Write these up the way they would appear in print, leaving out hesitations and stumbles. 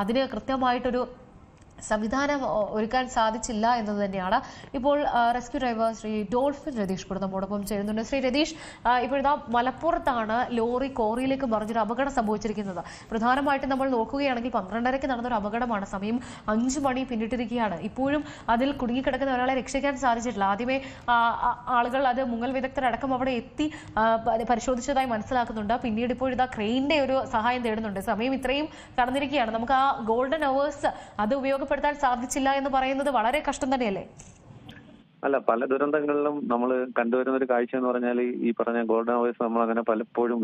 അതിന് കൃത്യമായിട്ടൊരു സംവിധാനം ഒരുക്കാൻ സാധിച്ചില്ല എന്നത് തന്നെയാണ്. ഇപ്പോൾ rescue driver Shri dolphin Ratheesh കൂടെ നമ്മോടൊപ്പം ചേരുന്നുണ്ട്. ശ്രീ രതീഷ്, ഇപ്പോഴിതാ മലപ്പുറത്താണ് ലോറി കോറിയിലേക്ക് മറിഞ്ഞൊരു അപകടം സംഭവിച്ചിരിക്കുന്നത്. പ്രധാനമായിട്ടും നമ്മൾ നോക്കുകയാണെങ്കിൽ 12:30-ക്ക് നടന്നൊരു അപകടമാണ്. സമയം 5 മണി പിന്നിട്ടിരിക്കുകയാണ്. ഇപ്പോഴും അതിൽ കുടുങ്ങിക്കിടക്കുന്ന ഒരാളെ രക്ഷിക്കാൻ സാധിച്ചിട്ടില്ല. ആദ്യമേ ആളുകൾ അത് മുങ്ങൽ വിദഗ്ധരടക്കം അവിടെ എത്തി പരിശോധിച്ചതായി മനസ്സിലാക്കുന്നുണ്ട്. പിന്നീട് ഇപ്പോഴിതാ ക്രെയിനിന്റെ ഒരു സഹായം തേടുന്നുണ്ട്. സമയം ഇത്രയും കടന്നിരിക്കുകയാണ്. നമുക്ക് ആ ഗോൾഡൻ അവേഴ്സ് അത് ഉപയോഗപ്പെടുത്താൻ സാധിച്ചില്ല എന്ന് പറയുന്നത് വളരെ കഷ്ടം തന്നെയല്ലേ? അല്ല, പല ദുരന്തങ്ങളിലും നമ്മൾ കണ്ടുവരുന്ന ഒരു കാഴ്ച എന്ന് പറഞ്ഞാൽ ഈ പറഞ്ഞ ഗോൾഡൻ അവേഴ്സ് നമ്മൾ അങ്ങനെ പലപ്പോഴും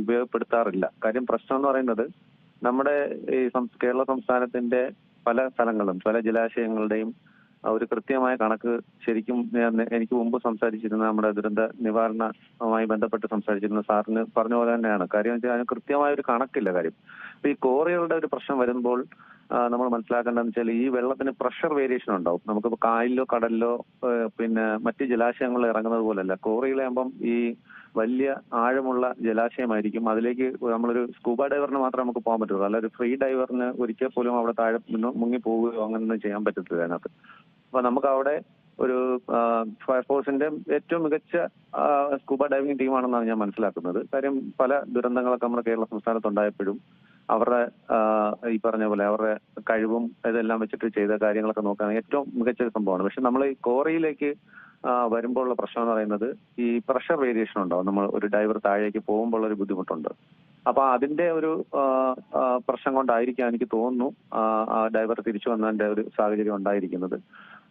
ഉപയോഗപ്പെടുത്താറില്ല. കാര്യം പ്രശ്നം എന്ന് പറയുന്നത് നമ്മുടെ ഈ കേരള സംസ്ഥാനത്തിന്റെ പല സ്ഥലങ്ങളും പല ജലാശയങ്ങളുടെയും ഒരു കൃത്യമായ കണക്ക് ശരിക്കും എനിക്ക് മുമ്പ് സംസാരിച്ചിരുന്ന നമ്മുടെ ദുരന്ത നിവാരണവുമായി ബന്ധപ്പെട്ട് സംസാരിച്ചിരുന്ന സാറിന് പറഞ്ഞ പോലെ തന്നെയാണ്. കാര്യം വെച്ചാൽ അതിന് കൃത്യമായ ഒരു കണക്കില്ല. കാര്യം ഈ കോറികളുടെ ഒരു പ്രശ്നം വരുമ്പോൾ നമ്മൾ മനസ്സിലാക്കേണ്ടതെന്ന് വെച്ചാൽ ഈ വെള്ളത്തിന് പ്രഷർ വേരിയേഷൻ ഉണ്ടാവും. നമുക്കിപ്പോൾ കായലിലോ കടലിലോ പിന്നെ മറ്റ് ജലാശയങ്ങളിൽ ഇറങ്ങുന്നത് പോലല്ല. കോറിയിലാകുമ്പം ഈ വലിയ ആഴമുള്ള ജലാശയമായിരിക്കും. അതിലേക്ക് നമ്മളൊരു സ്കൂബ ഡൈവറിന് മാത്രമേ നമുക്ക് പോകാൻ പറ്റുള്ളൂ. അല്ല ഒരു ഫ്രീ ഡൈവറിന് ഒരിക്കൽ പോലും അവിടെ താഴെ മുങ്ങി പോവുകയോ അങ്ങനെയൊന്നും ചെയ്യാൻ പറ്റത്തില്ല അതിനകത്ത്. അപ്പൊ നമുക്ക് അവിടെ ഒരു ഫയർഫോഴ്സിന്റെ ഏറ്റവും മികച്ച സ്കൂബ ഡൈവിംഗ് ടീമാണെന്നാണ് ഞാൻ മനസ്സിലാക്കുന്നത്. കാര്യം പല ദുരന്തങ്ങളൊക്കെ നമ്മുടെ കേരള സംസ്ഥാനത്ത് ഉണ്ടായപ്പോഴും അവരുടെ ഈ പറഞ്ഞ പോലെ അവരുടെ കഴിവും ഇതെല്ലാം വെച്ചിട്ട് ചെയ്ത കാര്യങ്ങളൊക്കെ നോക്കുകയാണെങ്കിൽ ഏറ്റവും മികച്ച സംഭവമാണ്. പക്ഷെ നമ്മൾ ഈ കോറിയിലേക്ക് വരുമ്പോഴുള്ള പ്രശ്നം എന്ന് പറയുന്നത് ഈ പ്രഷർ വേരിയേഷൻ ഉണ്ടാവും. നമ്മൾ ഒരു ഡൈവർ താഴേക്ക് പോകുമ്പോൾ ഒരു ബുദ്ധിമുട്ടുണ്ട്. അപ്പൊ അതിന്റെ ഒരു പ്രശ്നം കൊണ്ടായിരിക്കാം എനിക്ക് തോന്നുന്നു ആ ഡൈവർ തിരിച്ചു വന്നതിന്റെ ഒരു സാഹചര്യം ഉണ്ടായിരിക്കുന്നത്.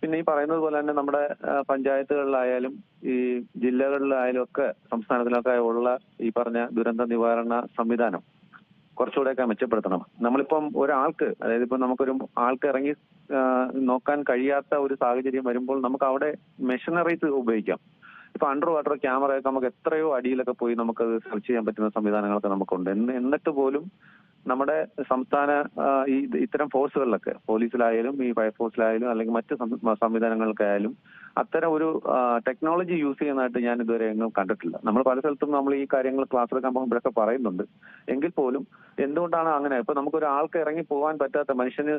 പിന്നെ ഈ പറയുന്നത് പോലെ തന്നെ നമ്മുടെ പഞ്ചായത്തുകളിലായാലും ഈ ജില്ലകളിലായാലും ഒക്കെ സംസ്ഥാനത്തിലൊക്കെ ഉള്ള ഈ പറഞ്ഞ ദുരന്ത നിവാരണ സംവിധാനം കുറച്ചുകൂടെയൊക്കെ മെച്ചപ്പെടുത്തണം. നമ്മളിപ്പം ഒരാൾക്ക്, അതായത് ഇപ്പം നമുക്കൊരു ആൾക്ക് ഇറങ്ങി നോക്കാൻ കഴിയാത്ത ഒരു സാഹചര്യം വരുമ്പോൾ നമുക്ക് അവിടെ മെഷീനറീസ് ഉപയോഗിക്കാം. ഇപ്പൊ അണ്ടർ വാട്ടർ ക്യാമറയൊക്കെ നമുക്ക് എത്രയോ അടിയിലൊക്കെ പോയി നമുക്കത് സെർച്ച് ചെയ്യാൻ പറ്റുന്ന സംവിധാനങ്ങളൊക്കെ നമുക്കുണ്ട്. എന്നിട്ട് പോലും നമ്മുടെ സംസ്ഥാന ഈ ഇത്തരം ഫോഴ്സുകളിലൊക്കെ പോലീസിലായാലും ഈ ഫയർഫോഴ്സിലായാലും അല്ലെങ്കിൽ മറ്റ് സംവിധാനങ്ങൾക്കായാലും അത്തരം ഒരു ടെക്നോളജി യൂസ് ചെയ്യുന്നതായിട്ട് ഞാൻ ഇതുവരെ എങ്ങും കണ്ടിട്ടില്ല. നമ്മൾ പല സ്ഥലത്തും നമ്മൾ ഈ കാര്യങ്ങൾ ക്ലാസ് എടുക്കാൻ പോകുമ്പോഴൊക്കെ പറയുന്നുണ്ട്. എങ്കിൽ പോലും എന്തുകൊണ്ടാണ് അങ്ങനെ? ഇപ്പൊ നമുക്കൊരു ആൾക്ക് ഇറങ്ങി പോകാൻ പറ്റാത്ത, മനുഷ്യന്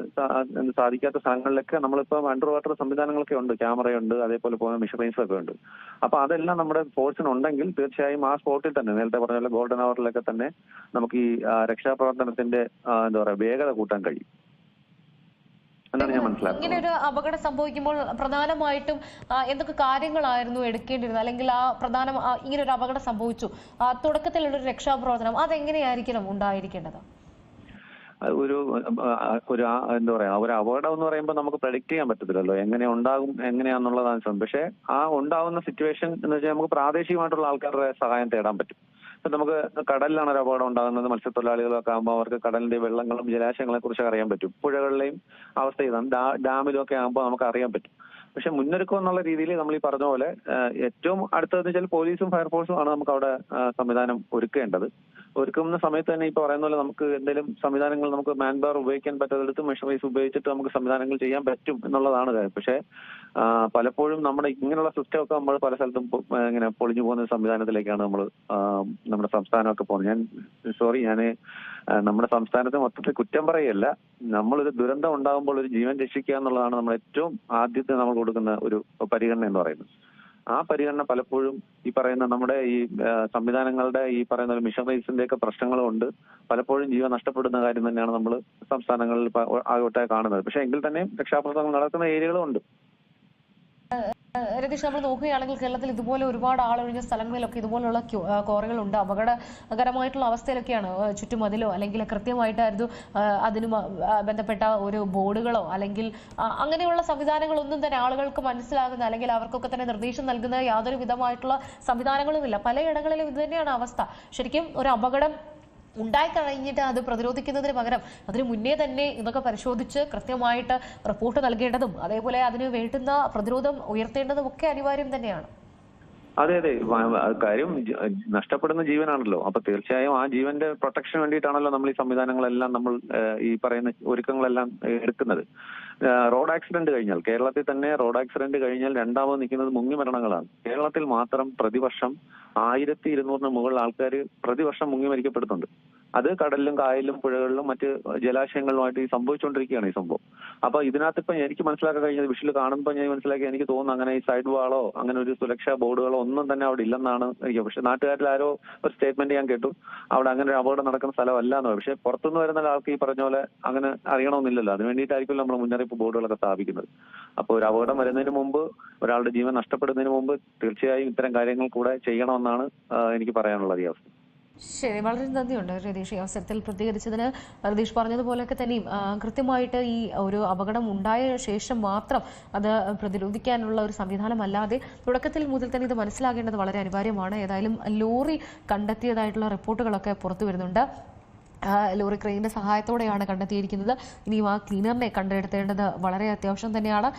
സാധിക്കാത്ത സ്ഥലങ്ങളിലൊക്കെ നമ്മളിപ്പോൾ അണ്ടർ വാട്ടർ സംവിധാനങ്ങളൊക്കെ ഉണ്ട്, ക്യാമറയുണ്ട്, അതേപോലെ പോകുന്ന മെഷീനറീസ് ഒക്കെ ഉണ്ട്. അപ്പൊ അതെല്ലാം നമ്മുടെ ഫോഴ്സിനുണ്ടെങ്കിൽ തീർച്ചയായും ആ സ്പോട്ടിൽ തന്നെ നേരത്തെ പറഞ്ഞ പോലെ ഗോൾഡൻ അവറിലൊക്കെ തന്നെ നമുക്ക് ഈ രക്ഷാപ്രവർത്തനത്തിന്റെ എന്താ പറയാ വേഗത കൂട്ടാൻ കഴിയും. ഇങ്ങനെ ഒരു അപകടം സംഭവിക്കുമ്പോൾ പ്രധാനമായിട്ടും എന്തൊക്കെ കാര്യങ്ങളായിരുന്നു എടുക്കേണ്ടിരുന്നത്? അല്ലെങ്കിൽ ഇങ്ങനെ ഒരു അപകടം സംഭവിച്ചു, തുടക്കത്തിലുള്ള ഒരു രക്ഷാപ്രവർത്തനം അതെങ്ങനെയായിരിക്കണം ഉണ്ടായിരിക്കേണ്ടത്? ഒരു എന്താ പറയാ ഒരു അപകടം എന്ന് പറയുമ്പോൾ നമുക്ക് പ്രഡിക്ട് ചെയ്യാൻ പറ്റത്തില്ലല്ലോ, എങ്ങനെ ഉണ്ടാകും എങ്ങനെയാന്നുള്ളതാണ് ശ്രമം. പക്ഷെ ആ ഉണ്ടാകുന്ന സിറ്റുവേഷൻ എന്ന് വെച്ചാൽ നമുക്ക് പ്രാദേശികമായിട്ടുള്ള ആൾക്കാരുടെ സഹായം തേടാൻ പറ്റും. ഇപ്പൊ നമുക്ക് കടലിലാണ് ഒരു അപകടം ഉണ്ടാകുന്നത്, മത്സ്യത്തൊഴിലാളികളൊക്കെ ആകുമ്പോൾ അവർക്ക് കടലിന്റെ വെള്ളങ്ങളും ജലാശയങ്ങളെ കുറിച്ച് അറിയാൻ പറ്റും. പുഴകളിലെയും അവസ്ഥ ഇതാണ്. ഡാമിലും ഒക്കെ ആകുമ്പോൾ നമുക്ക് അറിയാൻ പറ്റും. പക്ഷെ മുന്നൊരുക്കം എന്നുള്ള രീതിയിൽ നമ്മൾ ഈ പറഞ്ഞ പോലെ ഏറ്റവും അടുത്തതെന്ന് വെച്ചാൽ പോലീസും ഫയർഫോഴ്സും ആണ് നമുക്ക് അവിടെ സംവിധാനം ഒരുക്കേണ്ടത്. ഒരുക്കുന്ന സമയത്ത് തന്നെ ഇപ്പൊ പറയുന്ന പോലെ നമുക്ക് എന്തെങ്കിലും സംവിധാനങ്ങൾ നമുക്ക് മാൻ പവർ ഉപയോഗിക്കാൻ പറ്റാത്തടുത്ത് മെഷീനറീസ് ഉപയോഗിച്ചിട്ട് നമുക്ക് സംവിധാനങ്ങൾ ചെയ്യാൻ പറ്റും എന്നുള്ളതാണ് കാര്യം. പക്ഷെ പലപ്പോഴും നമ്മുടെ ഇങ്ങനെയുള്ള സിസ്റ്റം ഒക്കെ നമ്മൾ പല സ്ഥലത്തും ഇങ്ങനെ പൊളിഞ്ഞു പോകുന്ന സംവിധാനത്തിലേക്കാണ് നമ്മുടെ സംസ്ഥാനമൊക്കെ പോകുന്നത്. ഞാൻ നമ്മുടെ സംസ്ഥാനത്തെ മൊത്തത്തിൽ കുറ്റം പറയല്ല. നമ്മളൊരു ദുരന്തം ഉണ്ടാകുമ്പോൾ ഒരു ജീവൻ രക്ഷിക്കുക എന്നുള്ളതാണ് നമ്മൾ ഏറ്റവും ആദ്യത്തെ നമ്മൾ കൊടുക്കുന്ന ഒരു പരിഗണന എന്ന് പറയുന്നത്. ആ പരിഗണന പലപ്പോഴും ഈ പറയുന്ന നമ്മുടെ ഈ സംവിധാനങ്ങളുടെ ഈ പറയുന്ന മിഷനറീസിന്റെ ഒക്കെ പ്രശ്നങ്ങളും ഉണ്ട്. പലപ്പോഴും ജീവൻ നഷ്ടപ്പെടുന്ന കാര്യം തന്നെയാണ് നമ്മൾ സംസ്ഥാനങ്ങളിൽ ആകട്ടെ കാണുന്നത്. പക്ഷെ എങ്കിൽ തന്നെ രക്ഷാപ്രവർത്തനങ്ങൾ നടക്കുന്ന ഏരിയകളും ഉണ്ട്. രതീഷ്, നമ്മൾ നോക്കുകയാണെങ്കിൽ കേരളത്തിൽ ഇതുപോലെ ഒരുപാട് ആളൊഴിഞ്ഞ സ്ഥലങ്ങളിലൊക്കെ ഇതുപോലുള്ള കോറികളുണ്ട്. അപകടകരമായിട്ടുള്ള അവസ്ഥയിലൊക്കെയാണ്. ചുറ്റുമതിലോ അല്ലെങ്കിൽ കൃത്യമായിട്ടായിരുന്നു അതിന് ബന്ധപ്പെട്ട ഒരു ബോർഡുകളോ അല്ലെങ്കിൽ അങ്ങനെയുള്ള സംവിധാനങ്ങളൊന്നും തന്നെ ആളുകൾക്ക് മനസ്സിലാകുന്ന അല്ലെങ്കിൽ അവർക്കൊക്കെ തന്നെ നിർദ്ദേശം നൽകുന്ന യാതൊരു വിധമായിട്ടുള്ള സംവിധാനങ്ങളുമില്ല. പലയിടങ്ങളിലും ഇത് തന്നെയാണ് അവസ്ഥ. ശരിക്കും ഒരു അപകടം ഉണ്ടായിക്കഴിഞ്ഞിട്ട് അത് പ്രതിരോധിക്കുന്നതിന് പകരം അതിന് മുന്നേ തന്നെ ഇതൊക്കെ പരിശോധിച്ച് കൃത്യമായിട്ട് റിപ്പോർട്ട് നൽകേണ്ടതും അതേപോലെ അതിന് വേണ്ടുന്ന പ്രതിരോധം ഉയർത്തേണ്ടതും ഒക്കെ അനിവാര്യം തന്നെയാണ്. അതെ, കാര്യം നഷ്ടപ്പെടുന്ന ജീവനാണല്ലോ. അപ്പൊ തീർച്ചയായും ആ ജീവന്റെ പ്രൊട്ടക്ഷന് വേണ്ടിയിട്ടാണല്ലോ നമ്മൾ ഈ സംവിധാനങ്ങളെല്ലാം നമ്മൾ ഈ പറയുന്ന ഒരുക്കങ്ങളെല്ലാം എടുക്കുന്നത്. റോഡ് ആക്സിഡന്റ് കഴിഞ്ഞാൽ, കേരളത്തിൽ തന്നെ റോഡ് ആക്സിഡന്റ് കഴിഞ്ഞാൽ രണ്ടാമത് നിൽക്കുന്നത് മുങ്ങി മരണങ്ങളാണ്. കേരളത്തിൽ മാത്രം പ്രതിവർഷം 1200 മുകളിൽ ആൾക്കാർ പ്രതിവർഷം മുങ്ങി മരിക്കപ്പെടുന്നുണ്ട്. അത് കടലിലും കായലിലും പുഴകളിലും മറ്റ് ജലാശയങ്ങളിലുമായിട്ട് ഈ സംഭവിച്ചുകൊണ്ടിരിക്കുകയാണ് ഈ സംഭവം. അപ്പൊ ഇതിനകത്ത് ഇപ്പൊ എനിക്ക് മനസ്സിലാക്കാൻ കഴിഞ്ഞത് വിഷയിൽ കാണുമ്പോൾ ഞാൻ മനസ്സിലാക്കി, എനിക്ക് തോന്നുന്നു അങ്ങനെ ഈ സൈഡ് വാളോ അങ്ങനെ ഒരു സുരക്ഷാ ബോർഡുകളോ ഒന്നും തന്നെ അവിടെ ഇല്ലെന്നാണ് എനിക്ക്. പക്ഷെ നാട്ടുകാരിൽ ആരോ ഒരു സ്റ്റേറ്റ്മെന്റ് ഞാൻ കേട്ടു, അവിടെ അങ്ങനെ ഒരു അപകടം നടക്കുന്ന സ്ഥലമല്ല എന്ന്. പക്ഷെ പുറത്തുനിന്ന് വരുന്ന ആൾക്ക് ഈ പറഞ്ഞ പോലെ അങ്ങനെ അറിയണമെന്നില്ലല്ലോ, അതിന് വേണ്ടിയിട്ടായിരിക്കും നമ്മൾ മുന്നറിയിപ്പ് ബോർഡുകളൊക്കെ സ്ഥാപിക്കുന്നത്. അപ്പോൾ ഒരു അപകടം വരുന്നതിന് മുമ്പ്, ഒരാളുടെ ജീവൻ നഷ്ടപ്പെടുന്നതിന് മുമ്പ് തീർച്ചയായും ഇത്തരം കാര്യങ്ങൾ കൂടെ ചെയ്യണമെന്നാണ് എനിക്ക് പറയാനുള്ളത് ഈ അവസ്ഥ. ശരി, വളരെ നന്ദിയുണ്ട് രതീഷ് ഈ അവസരത്തിൽ പ്രതികരിച്ചതിന്. രതീഷ് പറഞ്ഞതുപോലെയൊക്കെ തന്നെയും കൃത്യമായിട്ട് ഈ ഒരു അപകടം ഉണ്ടായ ശേഷം മാത്രം അത് പ്രതിരോധിക്കാനുള്ള ഒരു സംവിധാനമല്ലാതെ തുടക്കത്തിൽ മുതൽ തന്നെ ഇത് മനസ്സിലാകേണ്ടത് വളരെ അനിവാര്യമാണ്. ഏതായാലും ലോറി കണ്ടെത്തിയതായിട്ടുള്ള റിപ്പോർട്ടുകളൊക്കെ പുറത്തു വരുന്നുണ്ട്. ലോറി ക്രെയിനിന്റെ സഹായത്തോടെയാണ് കണ്ടെത്തിയിരിക്കുന്നത്. ഇനിയും ആ ക്ലീനറിനെ കണ്ടെടുത്തേണ്ടത് വളരെ അത്യാവശ്യം തന്നെയാണ്.